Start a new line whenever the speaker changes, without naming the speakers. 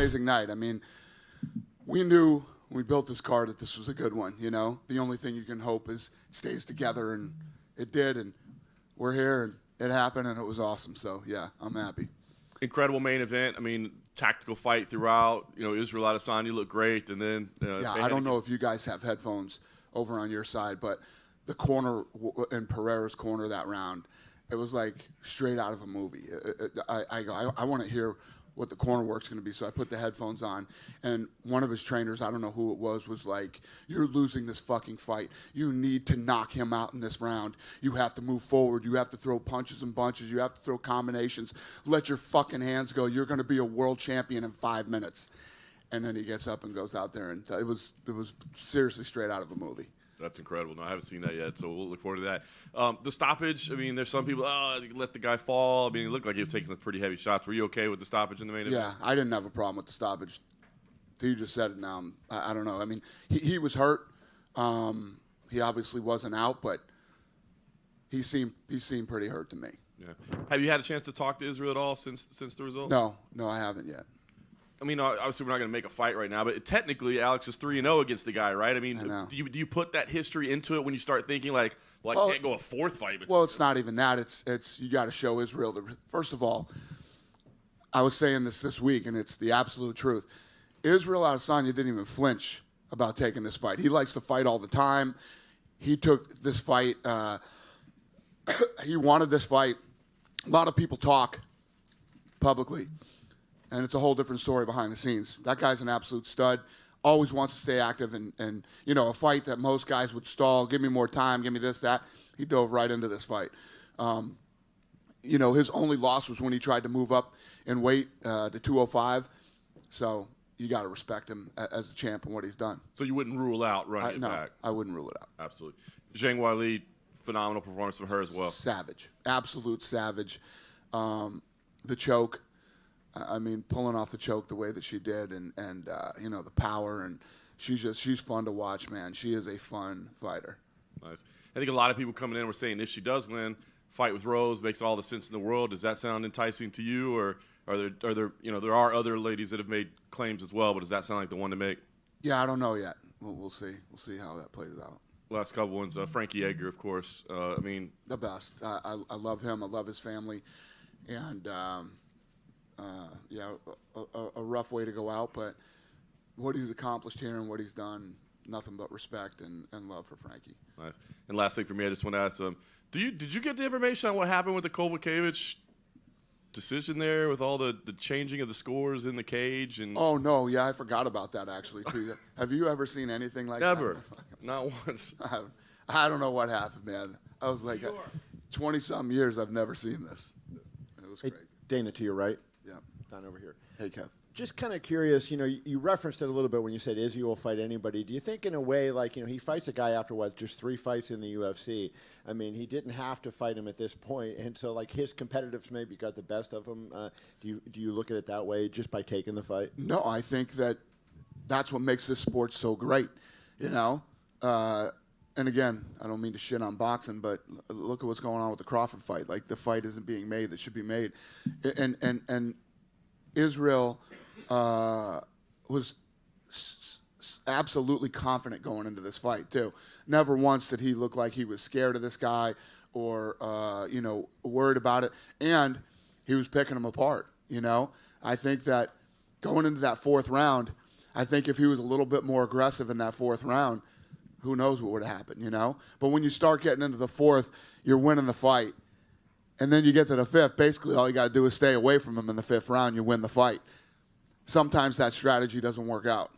amazing night. I mean, we knew when we built this card that this was a good one, you know? The only thing you can hope is it stays together, and it did, and we're here, and it happened, and it was awesome. So, yeah, I'm happy.
Incredible main event. I mean, tactical fight throughout. You know, Israel Adesanya looked great, and then
I don't know if you guys have headphones over on your side, but the corner in Pereira's corner that round, it was like straight out of a movie. I want to hear what the corner work's going to be, so I put the headphones on, and one of his trainers, I don't know who it was like, "You're losing this fucking fight. You need to knock him out in this round. You have to move forward. You have to throw punches and bunches. You have to throw combinations. Let your fucking hands go. You're going to be a world champion in 5 minutes." And then he gets up and goes out there, and it was seriously straight out of a movie.
That's incredible. No, I haven't seen that yet, so we'll look forward to that. The stoppage, I mean, there's some people, let the guy fall. I mean, it looked like he was taking some pretty heavy shots. Were you okay with the stoppage in the main event?
Yeah, I didn't have a problem with the stoppage. You just said it now. I don't know. I mean, he was hurt. He obviously wasn't out, but he seemed pretty hurt to me.
Yeah. Have you had a chance to talk to Israel at all since the result?
No, I haven't yet.
I mean, obviously we're not going to make a fight right now, but technically Alex is 3-0 against the guy, right? I mean, do you put that history into it when you start thinking like, well, I can't go a fourth fight?
Well, it's not even that. It's you got to show Israel. First of all, I was saying this week, and it's the absolute truth. Israel Adesanya didn't even flinch about taking this fight. He likes to fight all the time. He took this fight. He wanted this fight. A lot of people talk publicly. And it's a whole different story behind the scenes. That guy's an absolute stud. Always wants to stay active. And you know, a fight that most guys would stall, give me more time, give me this, that. He dove right into this fight. You know, his only loss was when he tried to move up in weight to 205. So you got to respect him as a champ and what he's done.
So you wouldn't rule out running it back?
I wouldn't rule it out.
Absolutely. Zhang Weili, phenomenal performance from her as well.
Savage. Absolute savage. The choke. I mean, pulling off the choke the way that she did, and you know, the power, and she's fun to watch, man. She is a fun fighter.
Nice. I think a lot of people coming in were saying if she does win, fight with Rose makes all the sense in the world. Does that sound enticing to you, or are there you know, there are other ladies that have made claims as well, but does that sound like the one to make?
Yeah, I don't know yet. We'll see. We'll see how that plays out.
Last couple ones, Frankie Edgar, of course. I mean,
the best. I love him. I love his family, and. A rough way to go out, but what he's accomplished here and what he's done, nothing but respect and love for Frankie.
Nice. And last thing for me, I just want to ask did you get the information on what happened with the Kovacevic decision there with all the changing of the scores in the cage? And
oh, no, yeah, I forgot about that actually, too. Have you ever seen anything like
Never.
that?
Not once.
I don't know what happened, man. I was like, 20-something years I've never seen this. It was crazy.
Dana, to your right.
Yeah.
Down over here.
Hey, Kev.
Just kind of curious, you know, you referenced it a little bit when you said Izzy will fight anybody. Do you think in a way, like, you know, he fights a guy after, just 3 fights in the UFC? I mean, he didn't have to fight him at this point, and so, like, his competitiveness maybe got the best of him. Do you look at it that way just by taking the fight?
No, I think that's what makes this sport so great, you know? And again, I don't mean to shit on boxing, but look at what's going on with the Crawford fight. Like, the fight isn't being made that should be made. And Israel was absolutely confident going into this fight, too. Never once did he look like he was scared of this guy or, you know, worried about it. And he was picking him apart, you know. I think that going into that 4th round, I think if he was a little bit more aggressive in that 4th round, who knows what would have happened, you know? But when you start getting into the 4th, you're winning the fight. And then you get to the 5th, basically all you got to do is stay away from him in the 5th round, you win the fight. Sometimes that strategy doesn't work out.